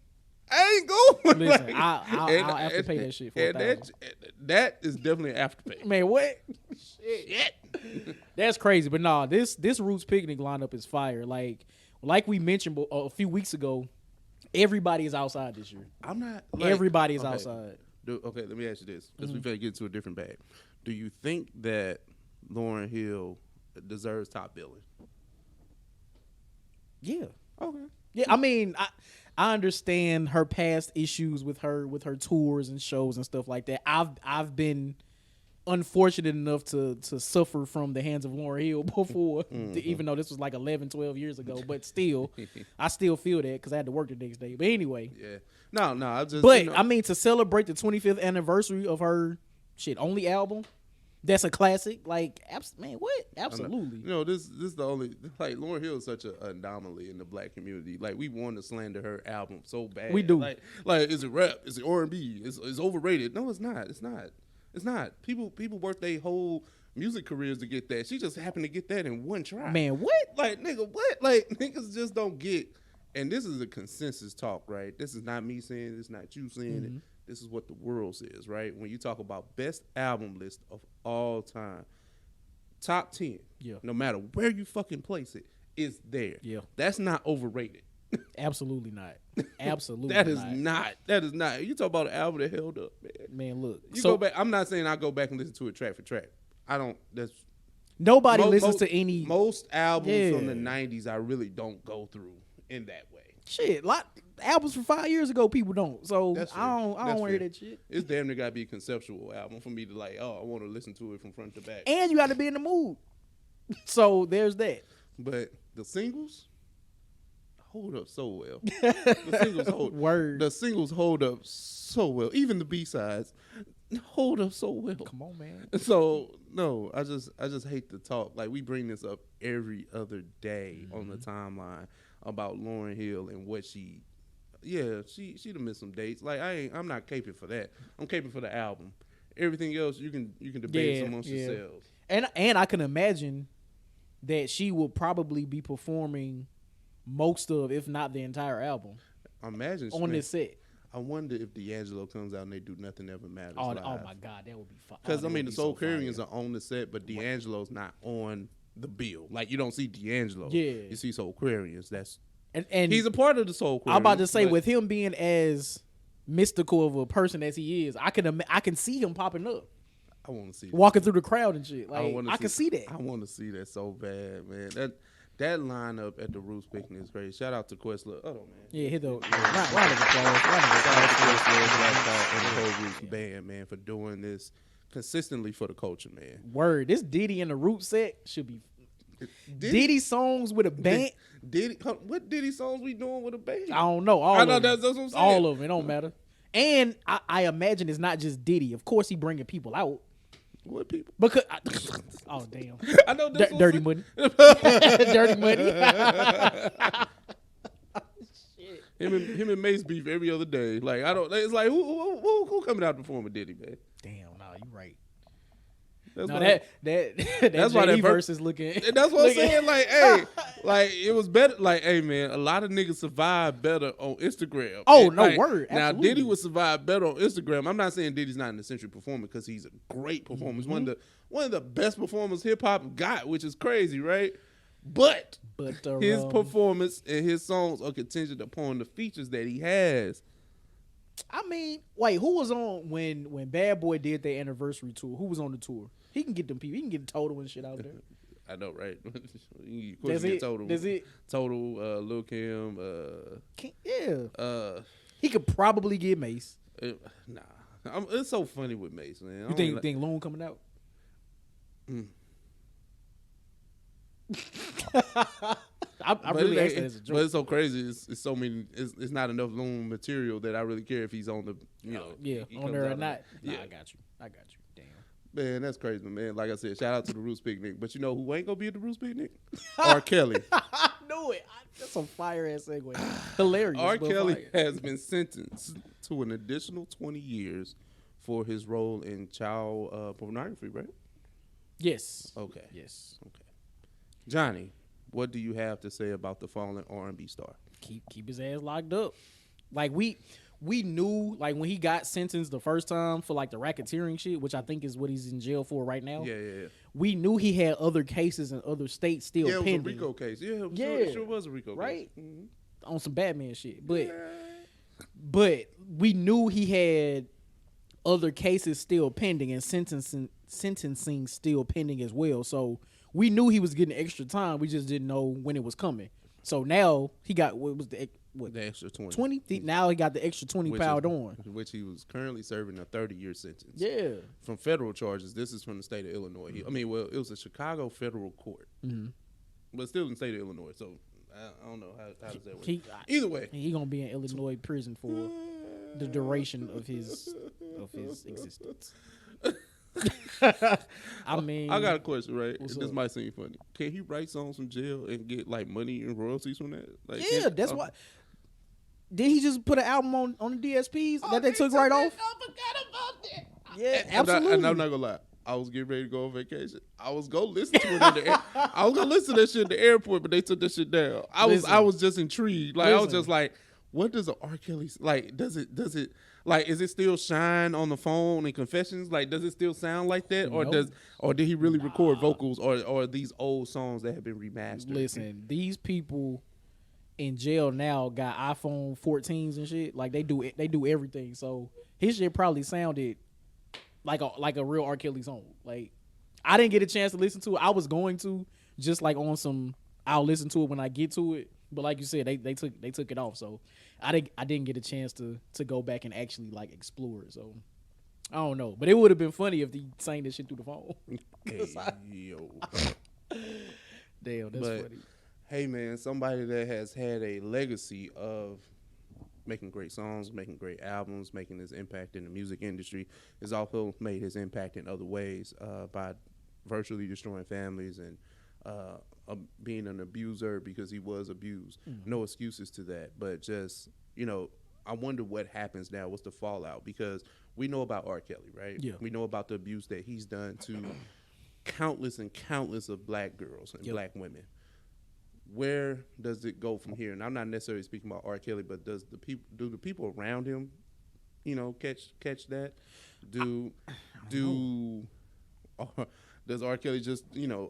Speaker 3: I ain't going.
Speaker 2: Listen, I'll Afterpay that shit for $1,000.
Speaker 3: That is definitely Afterpay.
Speaker 2: Man, what? Shit. That's crazy. But nah, this Roots Picnic lineup is fire. Like we mentioned a few weeks ago, everybody is outside this year.
Speaker 3: I'm not.
Speaker 2: Everybody is outside.
Speaker 3: Okay, let me ask you this because we better get into a different bag. Do you think that Lauryn Hill deserves top billing?
Speaker 2: Yeah.
Speaker 3: Okay.
Speaker 2: Yeah, I mean, I understand her past issues with her tours and shows and stuff like that. I've been unfortunate enough to suffer from the hands of Lauryn Hill before, even though this was like 11, 12 years ago. But still, I still feel that because I had to work the next day. But anyway.
Speaker 3: Yeah. No, I just.
Speaker 2: But, I mean, to celebrate the 25th anniversary of her only album, that's a classic. Like, man, what? Absolutely.
Speaker 3: You know, this is the only, like, Lauryn Hill is such an anomaly in the black community. Like, we want to slander her album so bad.
Speaker 2: We do.
Speaker 3: Like is it rap? Is it R&B? Is overrated? No, it's not. It's not. People work their whole music careers to get that. She just happened to get that in one try.
Speaker 2: Man, what?
Speaker 3: Like, nigga, what? Like, niggas just don't get. And this is a consensus talk, right? This is not me saying it. This is not you saying it. This is what the world says, right? When you talk about best album list of all time, top 10, no matter where you fucking place it, is there.
Speaker 2: Yeah.
Speaker 3: That's not overrated.
Speaker 2: Absolutely not. Absolutely
Speaker 3: That is not. You talk about an album that held up, man.
Speaker 2: Man, look.
Speaker 3: You go back. I'm not saying I go back and listen to it track for track. I don't.
Speaker 2: Nobody listens to any.
Speaker 3: Most albums from the 90s I really don't go through in that way.
Speaker 2: Shit, albums from 5 years ago, people don't. So I don't want to hear that shit.
Speaker 3: It's damn near got to be a conceptual album for me to like. Oh, I want to listen to it from front to back.
Speaker 2: And you got to be in the mood. So there's that.
Speaker 3: But the singles hold up so well. The singles hold up so well. Even the B-sides hold up so well.
Speaker 2: Come on, man.
Speaker 3: So no, I just hate to talk. Like, we bring this up every other day on the timeline about Lauryn Hill and what she done missed some dates. Like, I'm not caping for that. I'm caping for the album. Everything else you can debate amongst yourselves.
Speaker 2: And I can imagine that she will probably be performing most of, if not the entire album.
Speaker 3: Imagine
Speaker 2: on this set.
Speaker 3: I wonder if D'Angelo comes out and they do Nothing Ever Matters.
Speaker 2: Oh my God, that would be fun.
Speaker 3: Because I mean, the Soul Carriers are on the set, but D'Angelo's not on the bill. Like, you don't see D'Angelo. Yeah, you see Soul Aquarius. And he's a part of the Soul Aquarius.
Speaker 2: I'm about to say, with him being as mystical of a person as he is, I can see him popping up.
Speaker 3: I want to see
Speaker 2: walking through the crowd and shit. Like, I can see that.
Speaker 3: I want to see that so bad, man. That lineup at the Roots picnic is crazy. Shout out to Questlove. Hold on, man.
Speaker 2: Yeah, hit the round of
Speaker 3: Shout out to Questlove, Black Thought, and the whole Roots band, man, for doing this consistently for the culture, man.
Speaker 2: Word. This Diddy and the Root set should be Diddy songs with a band.
Speaker 3: What Diddy songs we doing with a band?
Speaker 2: I don't know.
Speaker 3: I know that's what I'm saying.
Speaker 2: All of them. It don't matter. And I imagine it's not just Diddy. Of course, he bringing people out.
Speaker 3: What people?
Speaker 2: Because oh damn,
Speaker 3: I know this
Speaker 2: dirty money, dirty money. Shit.
Speaker 3: Him and Mace beef every other day. Like I don't. It's like who coming out to perform with Diddy, man?
Speaker 2: Damn, nah, you right.
Speaker 3: That's
Speaker 2: No,
Speaker 3: why
Speaker 2: that's why that verse is looking.
Speaker 3: That's what I'm saying. Like, hey, like it was better. Like, hey, man, a lot of niggas survive better on Instagram.
Speaker 2: Oh,
Speaker 3: and,
Speaker 2: no
Speaker 3: like,
Speaker 2: word.
Speaker 3: Now
Speaker 2: Absolutely.
Speaker 3: Diddy would survive better on Instagram. I'm not saying Diddy's not an essential performer because he's a great performer. He's one of the best performers hip hop got, which is crazy, right? But his performance and his songs are contingent upon the features that he has.
Speaker 2: I mean, wait, who was on when Bad Boy did their anniversary tour? Who was on the tour? He can get them people. He can get Total and shit out there.
Speaker 3: I know, right?
Speaker 2: That's it.
Speaker 3: Total.
Speaker 2: That's it.
Speaker 3: Total. Lil Kim.
Speaker 2: Yeah. He could probably get Mace.
Speaker 3: Nah, it's so funny with Mace, man.
Speaker 2: You think Loon coming out? I really asked that as a joke.
Speaker 3: But it's so crazy. It's so many. It's not enough Loon material that I really care if he's on the.
Speaker 2: On there or not.
Speaker 3: Yeah,
Speaker 2: nah, I got you. Damn.
Speaker 3: Man, that's crazy, man. Like I said, shout out to the Roots picnic. But you know who ain't gonna be at the Roots picnic? R. Kelly.
Speaker 2: I knew it. That's a fire ass segue. Hilarious.
Speaker 3: R. Kelly has been sentenced to an additional 20 years for his role in child pornography, right?
Speaker 2: Yes.
Speaker 3: Okay.
Speaker 2: Yes.
Speaker 3: Okay. Johnny, what do you have to say about the fallen R&B star?
Speaker 2: Keep his ass locked up. Like we knew, like when he got sentenced the first time for like the racketeering shit, which I think is what he's in jail for right now.
Speaker 3: Yeah.
Speaker 2: We knew he had other cases in other states still pending.
Speaker 3: It was a RICO case. It sure was a RICO case.
Speaker 2: Right? Mm-hmm. On some Batman shit. But we knew he had other cases still pending and sentencing still pending as well. So we knew he was getting extra time. We just didn't know when it was coming. So now he got the
Speaker 3: extra 20.
Speaker 2: 20? Now he got the extra 20 piled on.
Speaker 3: Which he was currently serving a 30-year sentence.
Speaker 2: Yeah.
Speaker 3: From federal charges. This is from the state of Illinois. It was a Chicago federal court. Mm-hmm. But still in the state of Illinois. So I don't know how does that work. Either way.
Speaker 2: He going to be in Illinois prison for the duration of his existence. I mean,
Speaker 3: I got a question, right? This might seem funny. Can he write songs from jail and get like money and royalties from that? Like,
Speaker 2: that's why. Did he just put an album on the DSPs that they took right off?
Speaker 3: I forgot about that.
Speaker 2: Yeah, absolutely.
Speaker 3: And I'm not gonna lie. I was getting ready to go on vacation. I was gonna listen to it in the I was gonna listen to that shit in the airport, but they took that shit down. I was just intrigued. Like I was just like, what does a R. Kelly like? Does it like? Is it still shine on the phone and confessions? Like, does it still sound like that, or did he really record vocals, or these old songs that have been remastered?
Speaker 2: Listen, these people in jail now got iPhone 14s and shit. Like they do everything. So his shit probably sounded like a real R. Kelly song. Like I didn't get a chance to listen to it. I was going to just like on some. I'll listen to it when I get to it. But like you said, they took it off. So I didn't get a chance to go back and actually like explore it. So I don't know. But it would have been funny if he sang this shit through the phone. Damn, that's funny.
Speaker 3: Hey man, somebody that has had a legacy of making great songs, making great albums, making his impact in the music industry, has also made his impact in other ways by virtually destroying families and being an abuser because he was abused. Mm-hmm. No excuses to that, but just, I wonder what happens now. What's the fallout? Because we know about R. Kelly, right? Yeah. We know about the abuse that he's done to countless and countless of black girls and black women. Where does it go from here? And I'm not necessarily speaking about R. Kelly, but do the people around him, catch that? Does R. Kelly just,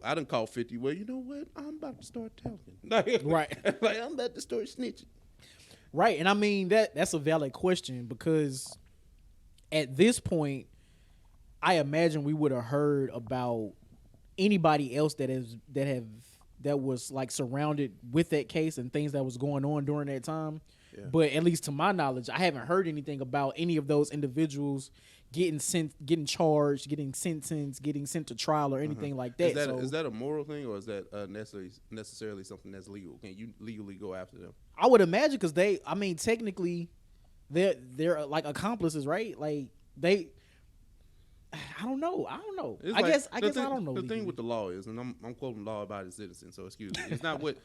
Speaker 3: I done call 50. Well, you know what? I'm about to start talking.
Speaker 2: Right.
Speaker 3: Like I'm about to start snitching.
Speaker 2: Right. And I mean that's a valid question because at this point, I imagine we would have heard about anybody else that have that was like surrounded with that case and things that was going on during that time.
Speaker 3: Yeah.
Speaker 2: But at least to my knowledge, I haven't heard anything about any of those individuals getting charged, getting sentenced, getting sent to trial or anything like that.
Speaker 3: Is that a moral thing, or is that necessarily something that's legal? Can you legally go after them?
Speaker 2: I would imagine because technically, they're like accomplices, right? Like I don't know. I guess I don't know.
Speaker 3: The thing with the law is, and I'm quoting law about its citizen, so excuse me. It's not what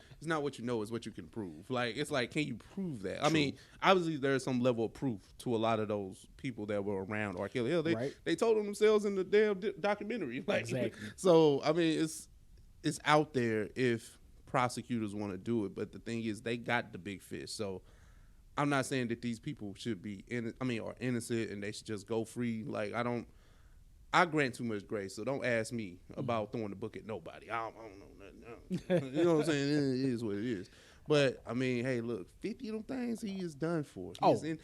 Speaker 3: you know, it's what you can prove. Like it's like, can you prove that? True. I mean, obviously there's some level of proof to a lot of those people that were around R. Kelly. Hell, they told them themselves in the damn documentary. Like, exactly. So I mean, it's out there if prosecutors want to do it, but the thing is, they got the big fish. So I'm not saying that these people should be are innocent and they should just go free. Like I grant too much grace, so don't ask me about throwing the book at nobody. I don't know nothing. You know what I'm saying? It is what it is. But I mean, hey, look, 50 of them things he is done for.
Speaker 2: Absolutely.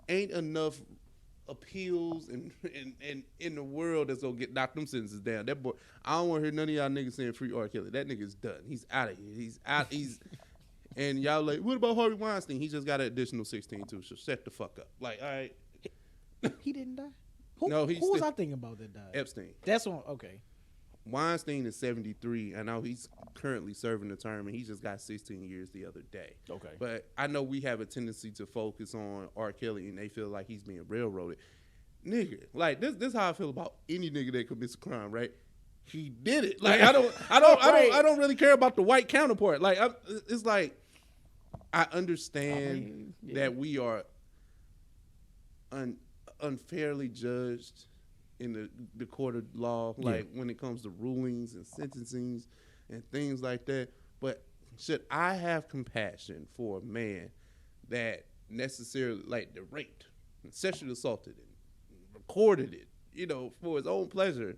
Speaker 3: Ain't enough appeals and in the world that's gonna knock them sentences down. That boy, I don't want to hear none of y'all niggas saying free R. Kelly. That nigga's done. He's out of here. He's out. And y'all like, what about Harvey Weinstein? He just got an additional 16 too. So shut the fuck up. Like, all right.
Speaker 2: He didn't die. Who was I thinking about that died?
Speaker 3: Epstein.
Speaker 2: That's one. Okay.
Speaker 3: Weinstein is 73. I know he's currently serving the term, and he just got 16 years the other day.
Speaker 2: Okay.
Speaker 3: But I know we have a tendency to focus on R. Kelly, and they feel like he's being railroaded. Nigga, like this is how I feel about any nigga that commits a crime, right? He did it. Like I don't really care about the white counterpart. Like it's like I understand that we are unfairly judged in the court of law, like when it comes to rulings and sentencings and things like that. But should I have compassion for a man that necessarily like raped and sexually assaulted and recorded it, for his own pleasure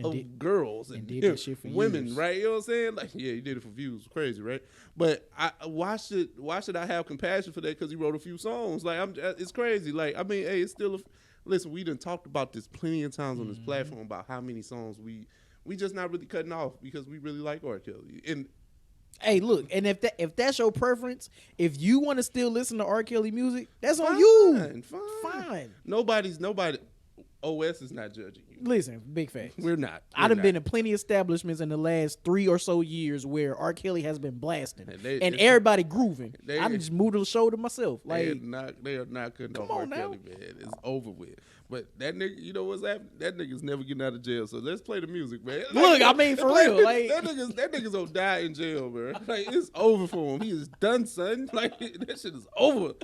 Speaker 3: of girls and
Speaker 2: did that shit for
Speaker 3: women,
Speaker 2: years.
Speaker 3: right? You know what I'm saying? Like, yeah, he did it for views, crazy, right? But why should I have compassion for that? Because he wrote a few songs. Like, it's crazy. Like, I mean, hey, it's still listen. We done talked about this plenty of times on this platform about how many songs we just not really cutting off because we really like R. Kelly. And
Speaker 2: hey, look, and if that's your preference, if you want to still listen to R. Kelly music, that's on you. Fine. Nobody.
Speaker 3: OS is not judging you.
Speaker 2: Listen, big facts.
Speaker 3: We're not.
Speaker 2: I done been in plenty of establishments in the last 3 or so years where R. Kelly has been blasting and everybody grooving. I just moved the show to myself. Like
Speaker 3: they are not cutting off R. Kelly, man. It's over with. But that nigga, you know what's happening? That nigga's never getting out of jail. So let's play the music, man.
Speaker 2: Look, I mean, for real, like
Speaker 3: that nigga's gonna die in jail, bro. Like it's over for him. He is done, son. Like that shit is over.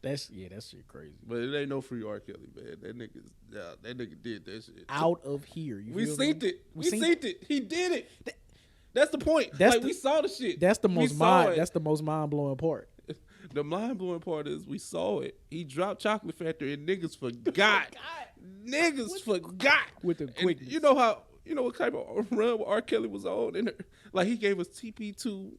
Speaker 2: That shit crazy.
Speaker 3: But it ain't no free R. Kelly, man. That nigga did that shit.
Speaker 2: Out of here.
Speaker 3: We seen it. We seen it. He did it. That's the point. We saw the shit.
Speaker 2: That's the most mind blowing part.
Speaker 3: The mind blowing part is we saw it. He dropped Chocolate Factory and niggas forgot. Niggas forgot
Speaker 2: with the quickness.
Speaker 3: You know what type of run R. Kelly was on? Like he gave us TP2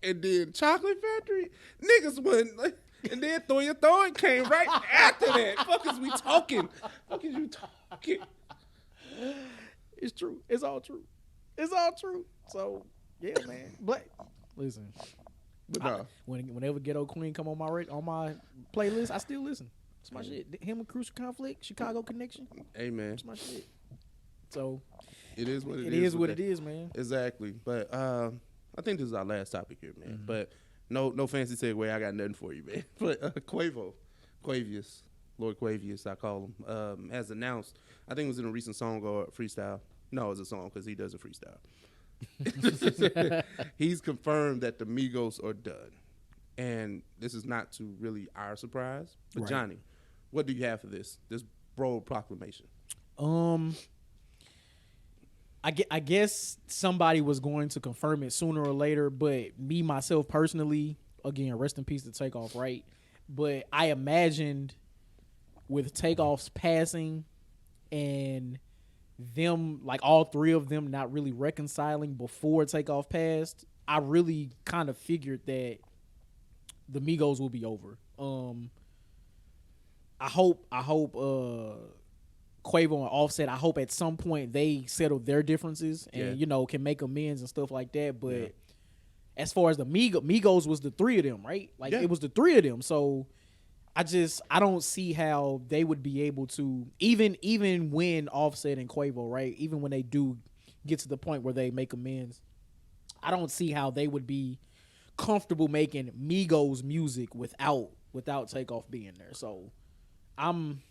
Speaker 3: and then Chocolate Factory. Niggas wasn't like. And then Throw Your Thorn came right after that. Fuck is we talking? Fuck is you talking?
Speaker 2: It's true. It's all true. It's all true. So yeah, man. But listen, whenever Ghetto Queen come on my playlist, I still listen. It's my shit. Him and Crucial Conflict, Chicago Connection.
Speaker 3: Hey man,
Speaker 2: it's my shit. So
Speaker 3: it is what it is.
Speaker 2: It is what it is, man.
Speaker 3: Exactly. But I think this is our last topic here, man. But no fancy segue. I got nothing for you, man. But Quavius, Lord Quavius, I call him, has announced. I think it was in a recent song or freestyle. No, it's a song because he does a freestyle. He's confirmed that the Migos are done, and this is not to really our surprise. But right. Johnny, what do you have for this broad proclamation?
Speaker 2: I guess somebody was going to confirm it sooner or later, but me myself personally, again, rest in peace to Takeoff, right? But I imagined with Takeoff's passing and them, like all three of them not really reconciling before Takeoff passed, I really kind of figured that the Migos will be over. I hope Quavo and Offset, I hope at some point they settle their differences and can make amends and stuff like that. But as far as the Migos was the three of them, right? Like it was the three of them. So I don't see how they would be able to even when Offset and Quavo, right? Even when they do get to the point where they make amends, I don't see how they would be comfortable making Migos music without Takeoff being there. So I'm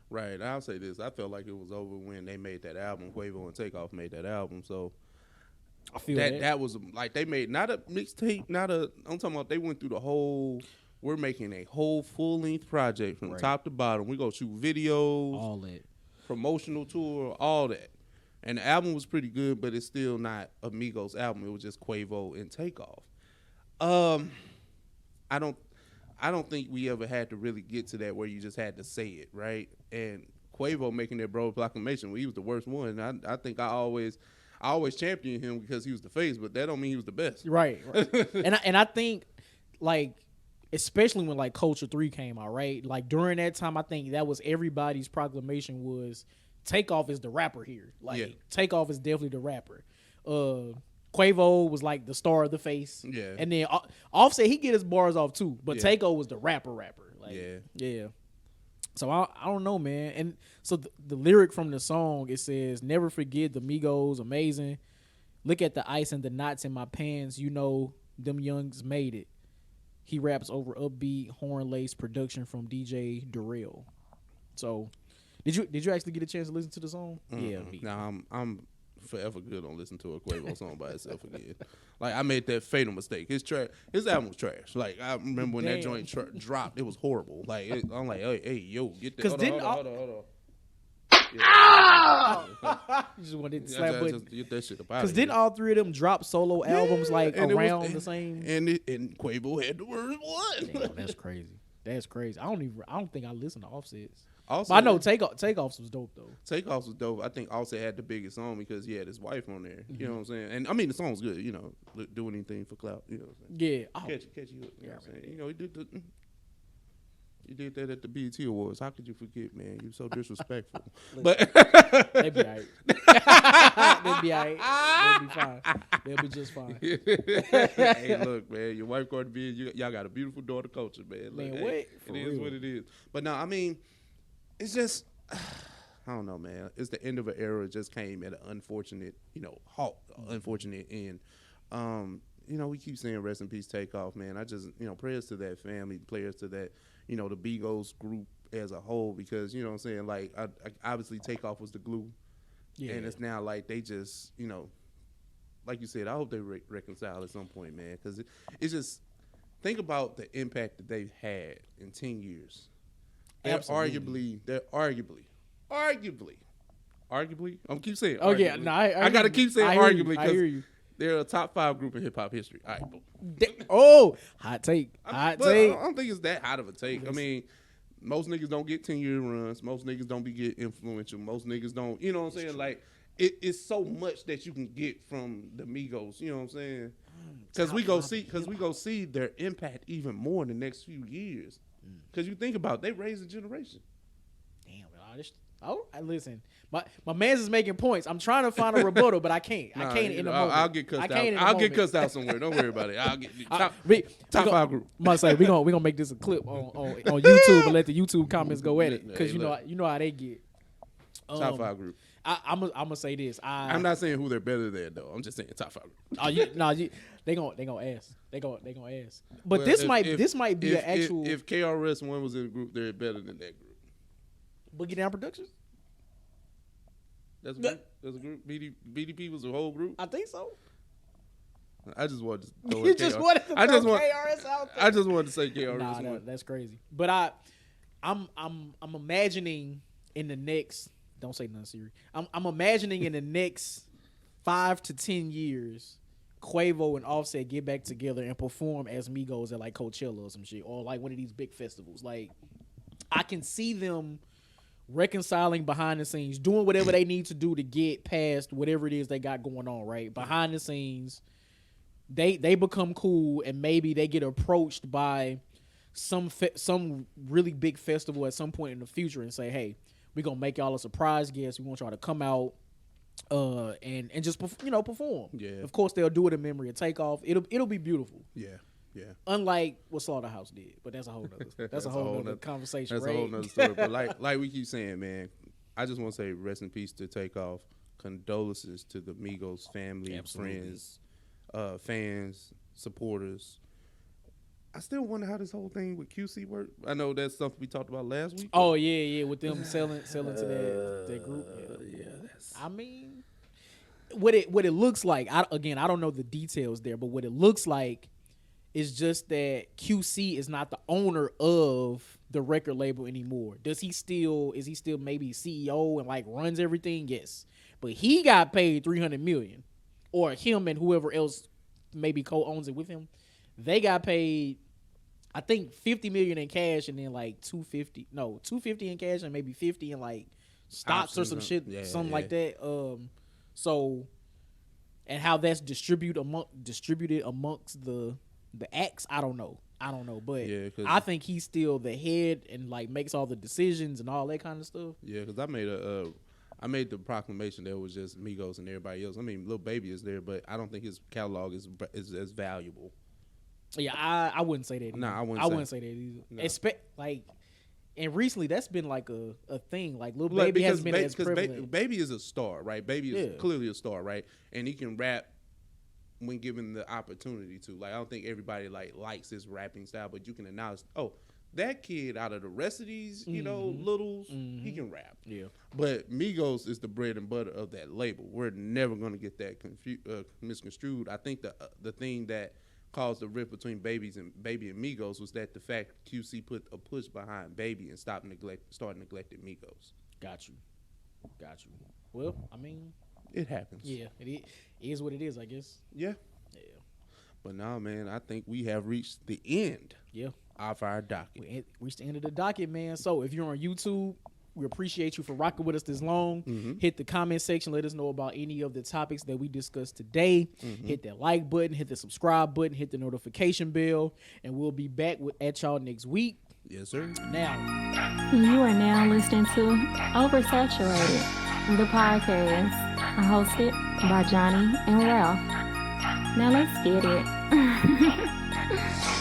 Speaker 3: right. I'll say this: I felt like it was over when they made that album. Quavo and Takeoff made that album. So
Speaker 2: I feel
Speaker 3: that was like they made not a mixtape, I'm talking about they went through the whole. We're making a whole full-length project from top to bottom. We go shoot videos,
Speaker 2: all that,
Speaker 3: promotional tour, all that. And the album was pretty good, but it's still not a Migos album. It was just Quavo and Takeoff. I don't think we ever had to really get to that where you just had to say it, right? And Quavo making that Bro Proclamation, he was the worst one. I think I always championed him because he was the face, but that don't mean he was the best.
Speaker 2: Right. and I think like, especially when like Culture 3 came out, right? Like during that time, I think that was everybody's proclamation was Takeoff is the rapper here. Like Takeoff is definitely the rapper. Quavo was like the star of the face.
Speaker 3: Yeah.
Speaker 2: And then Offset, he get his bars off too, but Takeoff was the rapper. Like, yeah. So I don't know, man. And so the lyric from the song, it says, "Never forget the Migos, amazing. Look at the ice and the knots in my pants. You know them youngs made it." He raps over upbeat, horn-laced production from DJ Darrell. So, did you actually get a chance to listen to the song?
Speaker 3: Yeah. Nah, I'm forever good on listening to a Quavo song by itself again. Like I made that fatal mistake. His album was trash. Like I remember when that joint dropped, it was horrible. Like I'm like, hey, yo, get that. Hold on.
Speaker 2: You just wanted to slap
Speaker 3: just get that shit up out.
Speaker 2: Because didn't all three of them drop solo albums like around the same?
Speaker 3: And Quavo had the worst one.
Speaker 2: Damn, that's crazy. That's crazy. I don't think I listen to Offset's.
Speaker 3: Also,
Speaker 2: but I know Takeoff's was dope though.
Speaker 3: Takeoff's was dope. I think Offset had the biggest song because he had his wife on there. You know what I'm saying? And I mean the song was good. You know, do anything for clout. You know what I'm saying?
Speaker 2: Yeah.
Speaker 3: Catch you. You know what I'm saying? You know he did that at the BET Awards. How could you forget, man? You're so disrespectful. But
Speaker 2: they be all right. They'll be all right. They'll be fine. They'll be just fine.
Speaker 3: Hey, look, man. Your wife got to be. Y'all got a beautiful daughter culture, man. Look,
Speaker 2: man,
Speaker 3: hey,
Speaker 2: what?
Speaker 3: It is what it is. But no, I mean, it's just. I don't know, man. It's the end of an era. It just came at an unfortunate, halt, unfortunate end. We keep saying rest in peace, Takeoff, man. I just, prayers to that family, prayers to that, the Migos group as a whole, because, you know what I'm saying, like, I obviously Takeoff was the glue. Yeah. And it's now like they just, like you said, I hope they reconcile at some point, man, because it's just, think about the impact that they've had in 10 years. They're arguably, I'm keep saying
Speaker 2: oh,
Speaker 3: arguably.
Speaker 2: yeah, no, I
Speaker 3: got to keep saying arguably because they're a top 5 group in hip-hop history. All right, boom.
Speaker 2: Oh, hot take. I
Speaker 3: don't think it's that hot of a take. I mean, most niggas don't get 10-year runs. Most niggas don't be get influential. Most niggas don't, you know what I'm saying? Like, it's so much that you can get from the Migos, you know what I'm saying? Because we go see their impact even more in the next few years. Because you think about it, they raised a generation.
Speaker 2: Damn, listen. My man's is making points. I'm trying to find a rebuttal, but I can't. I can't in the moment.
Speaker 3: I'll get cussed out. I'll get cussed out somewhere. Don't worry about it. I'll get top 5 group.
Speaker 2: I'm gonna say we gonna make this a clip on YouTube and let the YouTube comments go at it, because you know how they get.
Speaker 3: Top 5 group.
Speaker 2: I'm gonna say this. I'm
Speaker 3: not saying who they're better than though. I'm just saying top 5 group.
Speaker 2: They gonna ask. They gonna ask. But this might be an actual.
Speaker 3: If KRS-One was in the group, they're better than that group.
Speaker 2: Boogie Down Productions.
Speaker 3: That's a group. BDP was a whole group.
Speaker 2: I think so.
Speaker 3: I just wanted to throw
Speaker 2: you just wanted to throw KRS out there.
Speaker 3: I just wanted to say KRS.
Speaker 2: Nah, that's crazy. But I'm imagining in the next. Don't say nothing serious. I'm imagining in the next 5 to 10 years, Quavo and Offset get back together and perform as Migos at like Coachella or some shit, or like one of these big festivals. Like, I can see them reconciling behind the scenes, doing whatever they need to do to get past whatever it is they got going on, right? Behind the scenes, they become cool, and maybe they get approached by some really big festival at some point in the future and say, hey, We're gonna make y'all a surprise guest. We want y'all to come out and just perform.
Speaker 3: Yeah.
Speaker 2: Of course, they'll do it in memory of Takeoff. It'll be beautiful.
Speaker 3: Yeah. Yeah.
Speaker 2: Unlike what Slaughterhouse did, but that's a whole nother that's a whole nother conversation.
Speaker 3: That's
Speaker 2: right?
Speaker 3: a whole nother story. But like we keep saying, man, I just want to say rest in peace to Takeoff. Condolences to the Migos family, friends, fans, supporters. I still wonder how this whole thing with QC worked. I know that's something we talked about last week.
Speaker 2: Oh yeah, with them selling to that group.
Speaker 3: Yeah.
Speaker 2: I mean, what it looks like. I don't know the details there, but what it looks like is just that QC is not the owner of the record label anymore. Is he still maybe CEO and like runs everything? Yes, but he got paid $300 million, or him and whoever else maybe co-owns it with him. They got paid, I think, $50 million in cash, and then like $250 in cash, and maybe $50 in like stocks or some shit, like that. So, and how that's distributed amongst the acts, I don't know, but I think he's still the head and like makes all the decisions and all that kind of stuff.
Speaker 3: Yeah, because I made the proclamation that it was just Migos and everybody else. I mean, Lil Baby is there, but I don't think his catalog is as valuable.
Speaker 2: Yeah, I wouldn't say that.
Speaker 3: Nah, I wouldn't say
Speaker 2: that either.
Speaker 3: No.
Speaker 2: And recently that's been like a thing. Like Lil Baby has been as prevalent.
Speaker 3: Baby is a star, right? Baby is clearly a star, right? And he can rap when given the opportunity to. Like, I don't think everybody likes his rapping style, but you can acknowledge, oh, that kid out of the rest of these, littles, he can rap.
Speaker 2: Yeah.
Speaker 3: But Migos is the bread and butter of that label. We're never going to get that misconstrued. I think the thing that caused the rift between Baby and Migos was that the fact QC put a push behind Baby and started neglecting Migos.
Speaker 2: Got you. Well, I mean,
Speaker 3: it happens.
Speaker 2: Yeah, it is what it is, I guess.
Speaker 3: Yeah. But now, man, I think we have reached the end. Of our docket.
Speaker 2: We reached the end of the docket, man. So if you're on YouTube, we appreciate you for rocking with us this long. Hit the comment section. Let us know about any of the topics that we discussed today. Hit that like button. Hit the subscribe button. Hit the notification bell. And we'll be back at y'all next week.
Speaker 3: Yes, sir.
Speaker 2: Now.
Speaker 1: You are now listening to Oversaturated, the podcast hosted by Johnnie and Ralph. Now let's get it.